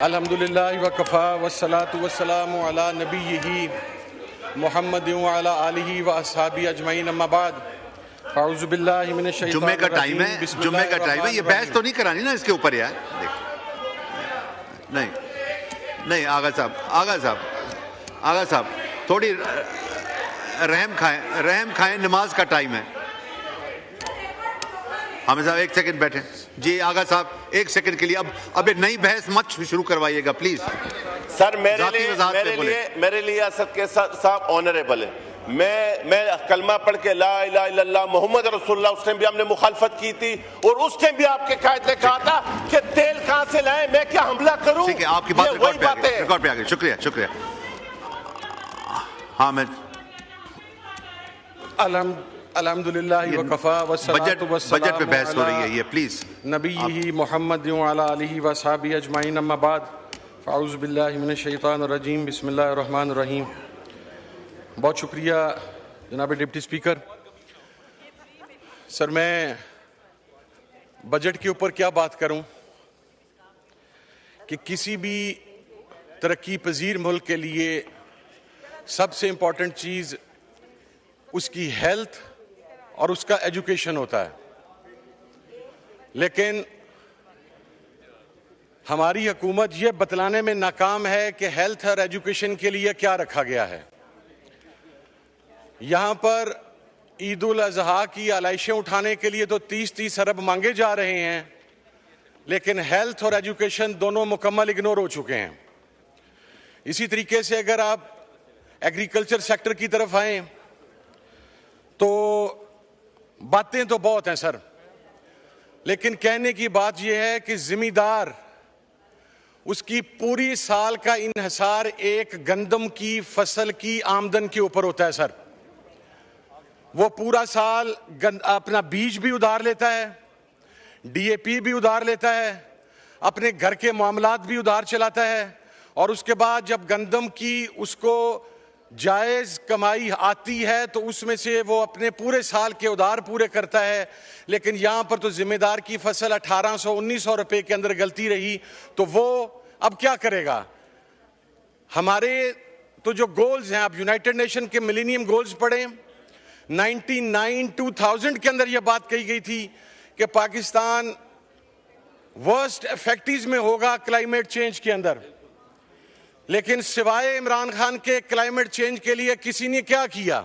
अल्हम्दुलिल्लाह व कफ़ा वस्सलातु वस्सलामु अला नबिय्यिही मुहम्मद व अला आलिहि व अस्हाबी अजमईन अम्मा बाद अऊज़ु बिल्लाहि मिनश शैतानिर जुम्मे का टाइम है, जुम्मे का टाइम है। ये बहस तो नहीं करानी ना इसके ऊपर यार। नहीं नहीं आगा साहब थोड़ी रहम खाएं, नमाज का टाइम है। हमें साहब एक सेकंड बैठे जी। आगा साहब एक सेकंड के लिए अब नई बहस मत शुरू करवाइएगा प्लीज। सर मेरे लिए असद के साहब ऑनरेबल है। मैं कलमा पढ़ के ला इलाहा इल्लल्लाह मोहम्मद रसूलुल्लाह, उस टाइम भी हमने मुखालफत की थी और उस टाइम भी आपके कायद ने कहा था कि तेल कहां से लाएं, मैं क्या हमला करूं। ठीक है, आपकी बात रिकॉर्ड पे आ गई। शुक्रिया। हाँ मैं अल्हम्दुलिल्लाह व कफ़ा वस्सलातु वस्सलामु बजट पे बहस हो रही है ये प्लीज। नबिय्यिही मुहम्मद व अला आलिहि व अस्हाबी अजमईन अम्मा बाद फ़अऊज़ु बिल्लाहि मिनश शैतानिर रजीम बिस्मिल्लाहिर रहमानिर रहीम। बहुत शुक्रिया जनाब डिप्टी स्पीकर। सर मैं बजट के ऊपर क्या बात करूं कि किसी भी तरक्की पजीर मुल्क के लिए सबसे इम्पॉर्टेंट चीज़ उसकी हेल्थ और उसका एजुकेशन होता है, लेकिन हमारी हुकूमत ये बतलाने में नाकाम है कि हेल्थ और एजुकेशन के लिए क्या रखा गया है। यहाँ पर ईद उल अज़हा की आलाइशें उठाने के लिए तो 30-30 अरब मांगे जा रहे हैं, लेकिन हेल्थ और एजुकेशन दोनों मुकम्मल इग्नोर हो चुके हैं। इसी तरीके से अगर आप एग्रीकल्चर सेक्टर की तरफ आएं तो बातें तो बहुत हैं सर, लेकिन कहने की बात यह है कि जिम्मेदार उसकी पूरी साल का इन्हिसार एक गंदम की फसल की आमदन के ऊपर होता है सर। वो पूरा साल अपना बीज भी उधार लेता है, डीएपी भी उधार लेता है, अपने घर के मामलात भी उधार चलाता है, और उसके बाद जब गंदम की उसको जायज़ कमाई आती है तो उसमें से वो अपने पूरे साल के उधार पूरे करता है। लेकिन यहाँ पर तो जिम्मेदार की फसल 1800-1900 रुपये के अंदर गलती रही तो वो अब क्या करेगा। हमारे तो जो गोल्स हैं, आप यूनाइटेड नेशन के मिलेनियम गोल्स पढ़ें, 1999-2000 के अंदर यह बात कही गई थी कि पाकिस्तान वर्स्ट इफेक्टिव्स में होगा क्लाइमेट चेंज के अंदर, लेकिन सिवाय इमरान खान के क्लाइमेट चेंज के लिए किसी ने क्या किया?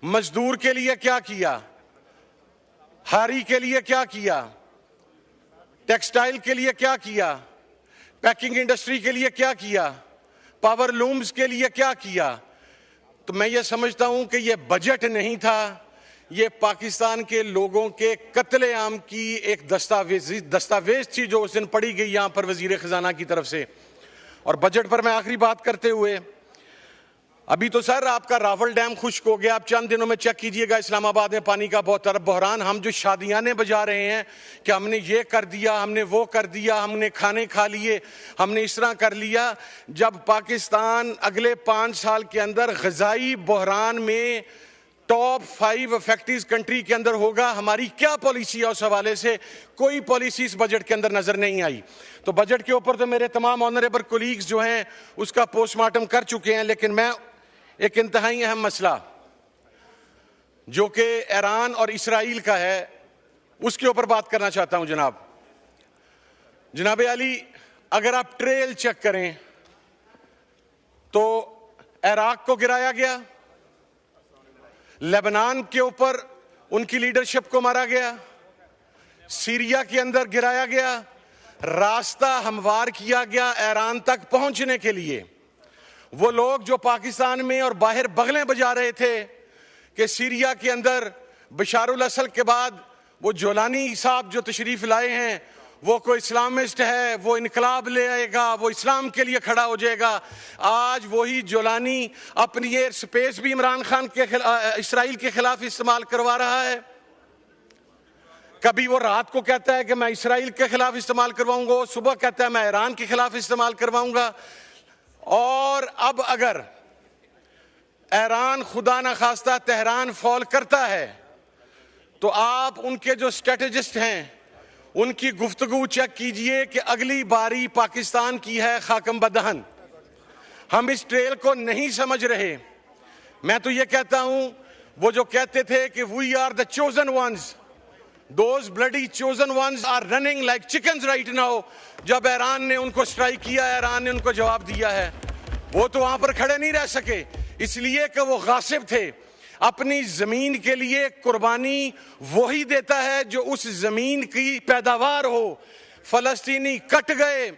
मजदूर के लिए क्या किया? हारी के लिए क्या किया? टेक्सटाइल के लिए क्या किया? पैकिंग इंडस्ट्री के लिए क्या किया? पावर लूम्स के लिए क्या किया? तो मैं ये समझता हूं कि ये बजट नहीं था, ये पाकिस्तान के लोगों के कत्लेआम की एक दस्तावेज थी जो उस दिन पढ़ी गई यहां पर वजीर खजाना की तरफ से। और बजट पर मैं आखिरी बात करते हुए, अभी तो सर आपका रावल डैम खुश्क हो गया, आप चंद दिनों में चेक कीजिएगा इस्लामाबाद में पानी का बहुत तरफ बहरान। हम जो शादियाने बजा रहे हैं कि हमने ये कर दिया, हमने वो कर दिया, हमने खाने खा लिए, हमने इस तरह कर लिया, जब पाकिस्तान अगले 5 साल के अंदर ग़िज़ाई बहरान में टॉप 5 इफेक्टिव कंट्री के अंदर होगा, हमारी क्या पॉलिसी है उस हवाले से कोई पॉलिसी इस बजट के अंदर नजर नहीं आई। तो बजट के ऊपर तो मेरे तमाम ऑनरेबल कोलीग्स जो हैं उसका पोस्टमार्टम कर चुके हैं, लेकिन मैं एक इंतहाई अहम मसला जो कि ईरान और इसराइल का है उसके ऊपर बात करना चाहता हूं। जनाब अली, अगर आप ट्रेल चेक करें तो इराक को गिराया गया, लेबनान के ऊपर उनकी लीडरशिप को मारा गया, सीरिया के अंदर गिराया गया, रास्ता हमवार किया गया ईरान तक पहुंचने के लिए। वो लोग जो पाकिस्तान में और बाहर बगलें बजा रहे थे कि सीरिया के अंदर बशारुल असद के बाद वो जोलानी साहब जो तशरीफ लाए हैं वो कोई इस्लामिस्ट है, वो इनकलाब ले आएगा, वो इस्लाम के लिए खड़ा हो जाएगा। आज वही जोलानी अपनी एयर स्पेस भी इमरान खान के इसराइल के खिलाफ इस्तेमाल करवा रहा है। कभी वो रात को कहता है कि मैं इसराइल के खिलाफ इस्तेमाल करवाऊंगा, सुबह कहता है मैं ईरान के खिलाफ इस्तेमाल करवाऊंगा। और अब अगर ईरान खुदा न खास्ता तेहरान फॉल करता है तो आप उनके जो स्ट्रेटेजिस्ट हैं उनकी गुफ्तगू चेक कीजिए कि अगली बारी पाकिस्तान की है खाकम बदहन। हम इस ट्रेल को नहीं समझ रहे। मैं तो ये कहता हूं, वो जो कहते थे कि we are the chosen ones, those bloody chosen ones are running like chickens right now. जब ईरान ने उनको स्ट्राइक किया, ईरान ने उनको जवाब दिया है, वो तो वहां पर खड़े नहीं रह सके, इसलिए कि वो गासिब थे। अपनी जमीन के लिए कुर्बानी वही देता है जो उस जमीन की पैदावार हो। फलस्तीनी कट गए,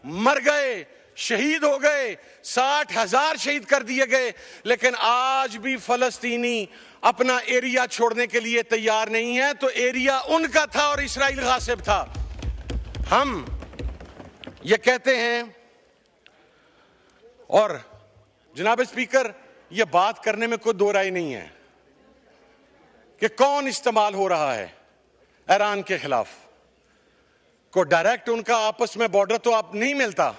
मर गए, शहीद हो गए, 60,000 शहीद कर दिए गए, लेकिन आज भी फलस्तीनी अपना एरिया छोड़ने के लिए तैयार नहीं है। तो एरिया उनका था और इस्राइल गासिब था। हम ये कहते हैं, और जनाब स्पीकर, ये बात करने में कोई दो राय नहीं है कि कौन इस्तेमाल हो रहा है ईरान के खिलाफ। को डायरेक्ट उनका आपस में बॉर्डर तो आप नहीं मिलता।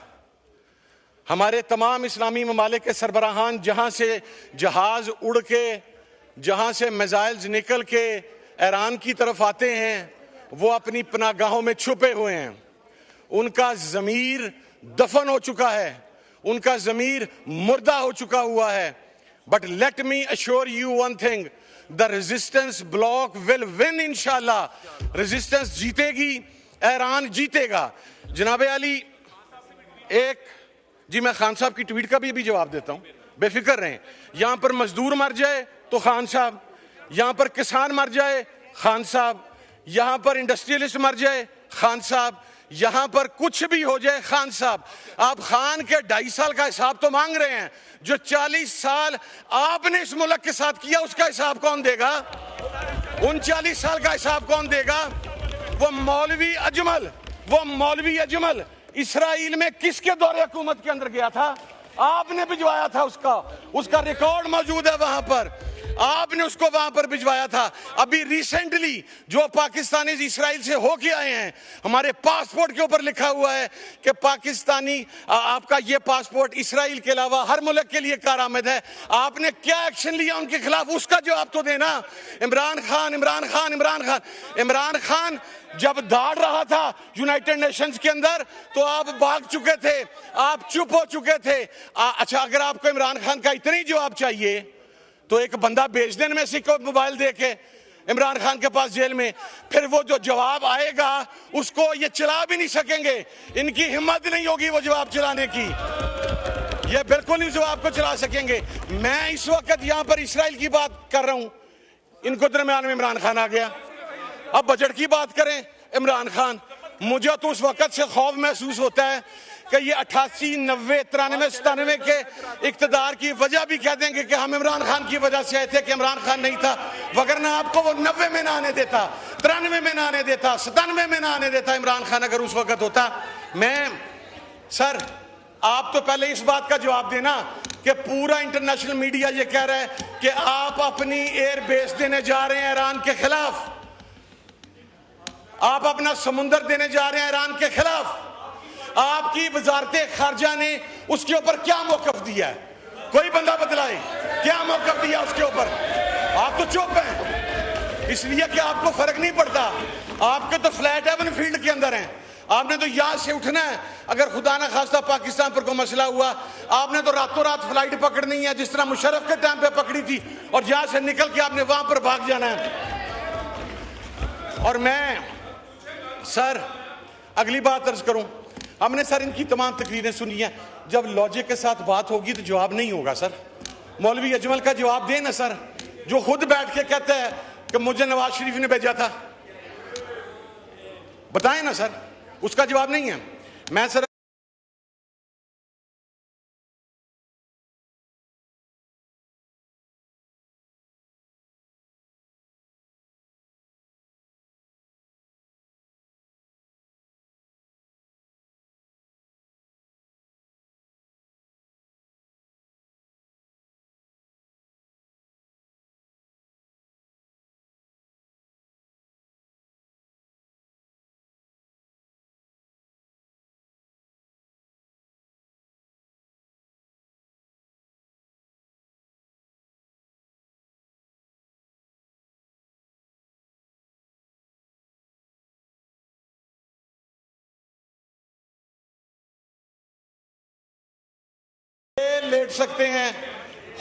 हमारे तमाम इस्लामी ममालिक के सरबराहान जहां से जहाज उड़ के, जहां से मिसाइल्स निकल के ईरान की तरफ आते हैं, वो अपनी पनागाहों में छुपे हुए हैं। उनका ज़मीर दफन हो चुका है, उनका ज़मीर मुर्दा हो चुका हुआ है। But let me assure you one thing, the resistance block will win इंशाल्लाह। रेजिस्टेंस जीतेगी, ईरान जीतेगा। जनाब अली, एक जी, मैं खान साहब की ट्वीट का भी अभी जवाब देता हूं, बेफिक्र रहें। यहां पर मजदूर मर जाए तो खान साहब, यहां पर किसान मर जाए खान साहब, यहां पर इंडस्ट्रियलिस्ट मर जाए खान साहब, यहां पर कुछ भी हो जाए खान साहब। आप खान के 2.5 साल का हिसाब तो मांग रहे हैं, जो 40 साल आपने इस मुल्क के साथ किया, उसका हिसाब कौन देगा? उन 40 साल का हिसाब कौन देगा? वो मौलवी अजमल इसराइल में किसके दौरे हुकूमत के अंदर गया था? आपने भिजवाया था उसका रिकॉर्ड मौजूद है वहां पर, आपने उसको वहां पर भिजवाया था। अभी रिसेंटली जो पाकिस्तानी इसराइल से होके आए हैं, हमारे पासपोर्ट के ऊपर लिखा हुआ है कि पाकिस्तानी, आपका ये पासपोर्ट इसराइल के अलावा हर मुल्क के लिए कारआमद है। आपने क्या एक्शन लिया उनके खिलाफ, उसका जवाब तो देना। इमरान खान जब दाड़ रहा था यूनाइटेड नेशंस के अंदर, तो आप भाग चुके थे, आप चुप हो चुके थे। अच्छा, अगर आपको इमरान खान का इतना ही जवाब चाहिए तो एक बंदा भेज देने में को मोबाइल दे के इमरान खान के पास जेल में, फिर वो जो जवाब आएगा उसको ये चला भी नहीं सकेंगे। इनकी हिम्मत नहीं होगी वो जवाब चलाने की, ये बिल्कुल नहीं जवाब को चला सकेंगे। मैं इस वक्त यहां पर इसराइल की बात कर रहा हूं, इनको दरमियान में इमरान खान आ गया। अब बजट की बात करें, इमरान खान, मुझे तो उस वक्त से खौफ महसूस होता है कि ये 88, 90, 93, 97 के इक्तदार की वजह भी कह देंगे कि हम इमरान खान की वजह से आए थे कि इमरान खान नहीं था, वगरना आपको वो 90 में ना आने देता, 93 में ना आने देता, 97 में ना आने देता इमरान खान अगर उस वक्त होता। सर, आप तो पहले इस बात का जवाब देना कि पूरा इंटरनेशनल मीडिया ये कह रहा है कि आप अपनी एयर बेस देने जा रहे हैं ईरान के खिलाफ, आप अपना समुंदर देने जा रहे हैं ईरान के खिलाफ। आपकी वजारत खारजा ने उसके ऊपर क्या मौकफ दिया है? कोई बंदा बतलाए क्या मौकफ दिया उसके ऊपर? आप तो चुप हैं, इसलिए कि आपको फर्क नहीं पड़ता। आपके तो फ्लैट हेवन फील्ड के अंदर हैं, आपने तो यहां से उठना है। अगर खुदा ना खास्ता पाकिस्तान पर कोई मसला हुआ, आपने तो रातों रात फ्लाइट पकड़नी है जिस तरह मुशर्रफ के टाइम पे पकड़ी थी, और यहां से निकल के आपने वहां पर भाग जाना है। और मैं सर अगली बात अर्ज करूं, हमने सर इनकी तमाम तकरीरें सुनी हैं, जब लॉजिक के साथ बात होगी तो जवाब नहीं होगा। सर मौलवी अजमल का जवाब दें ना सर, जो खुद बैठ के कहते हैं कि मुझे नवाज शरीफ ने भेजा था, बताएं ना सर, उसका जवाब नहीं है। मैं सर लेट सकते हैं,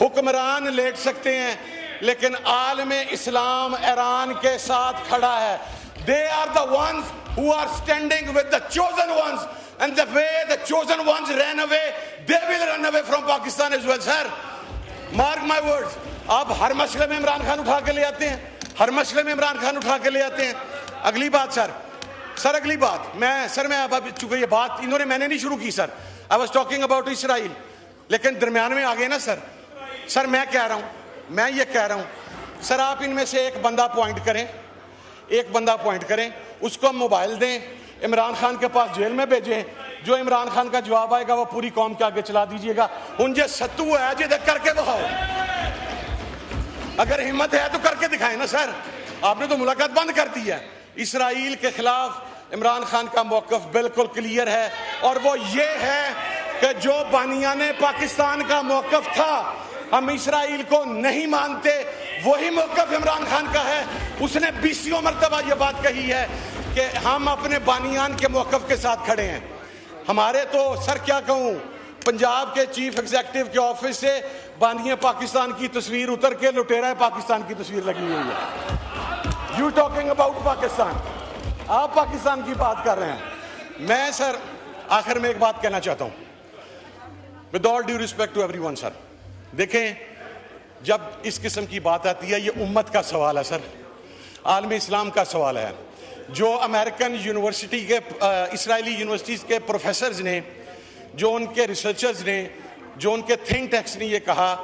हुक्मरान लेट सकते हैं, लेकिन आलम इस्लाम ईरान के साथ खड़ा है। They are the ones who are standing with the chosen ones, and the way the chosen ones run away, they will run away from Pakistan as well. Sir, mark my words, आप हर मसले में इमरान खान उठा के ले आते हैं, हर मसले में इमरान खान उठा के ले आते हैं। अगली बात सर अगली बात, मैं अब चूंकि ये बात मैंने नहीं शुरू की sir, I was talking about Israel, लेकिन दरमियान में आ गए ना सर मैं ये कह रहा हूं सर, आप इनमें से एक बंदा पॉइंट करें, उसको मोबाइल दें, इमरान खान के पास जेल में भेजें, जो इमरान खान का जवाब आएगा वो पूरी कौम के आगे चला दीजिएगा। उनजे सत्तू है जे करके दिखाओ, अगर हिम्मत है तो करके दिखाएं ना सर। आपने तो मुलाकात बंद कर दी है। इसराइल के खिलाफ इमरान खान का मौकफ बिल्कुल क्लियर है, और वो ये है कि जो बानियाने पाकिस्तान का मौकफ था, हम इसराइल को नहीं मानते, वही मौकफ इमरान खान का है। उसने 20 मरतबा ये बात कही है कि हम अपने बानियान के मौकफ के साथ खड़े हैं। हमारे तो सर क्या कहूँ, पंजाब के चीफ एग्जीक्यूटिव के ऑफिस से बानिया पाकिस्तान की तस्वीर उतर के लुटेरा पाकिस्तान की तस्वीर लगी हुई है। यू टॉकिंग अबाउट पाकिस्तान, आप पाकिस्तान की बात कर रहे हैं। मैं सर आखिर में एक बात कहना चाहता हूं, with all due respect to everyone sir, देखें जब इस किस्म की बात आती है, ये उम्मत का सवाल है सर, आलम इस्लाम का सवाल है। जो अमेरिकन यूनिवर्सिटी के इसराइली यूनिवर्सिटीज़ के प्रोफेसर्स ने, जो उनके रिसर्चर्स ने, जो उनके थिंक टैंक्स ने ये कहा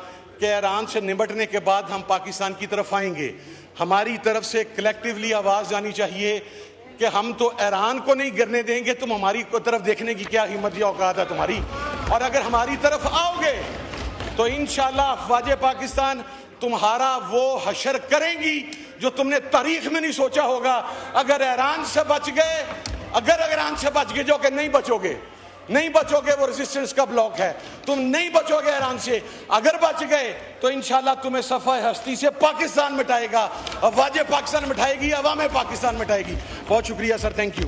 कि ईरान से निपटने के बाद हम पाकिस्तान की तरफ आएंगे, हमारी तरफ से कलेक्टिवली आवाज़ आनी चाहिए कि हम तो ईरान को नहीं गिरने देंगे, तुम हमारी तरफ देखने की क्या हिम्मत या औकात है तुम्हारी, और अगर हमारी तरफ आओगे तो इंशाल्लाह अफवाज पाकिस्तान तुम्हारा वो हशर करेंगी जो तुमने तारीख में नहीं सोचा होगा। अगर ईरान से बच गए, ईरान से बच गए, जो कि नहीं बचोगे, वो रेजिस्टेंस का ब्लॉक है, तुम नहीं बचोगे ईरान से। अगर बच गए तो इंशाल्लाह तुम्हें सफ़ा हस्ती से पाकिस्तान मिटाएगा, अफवाज पाकिस्तान मिटाएगी, अवाम पाकिस्तान मिटाएगी। बहुत शुक्रिया सर, थैंक यू।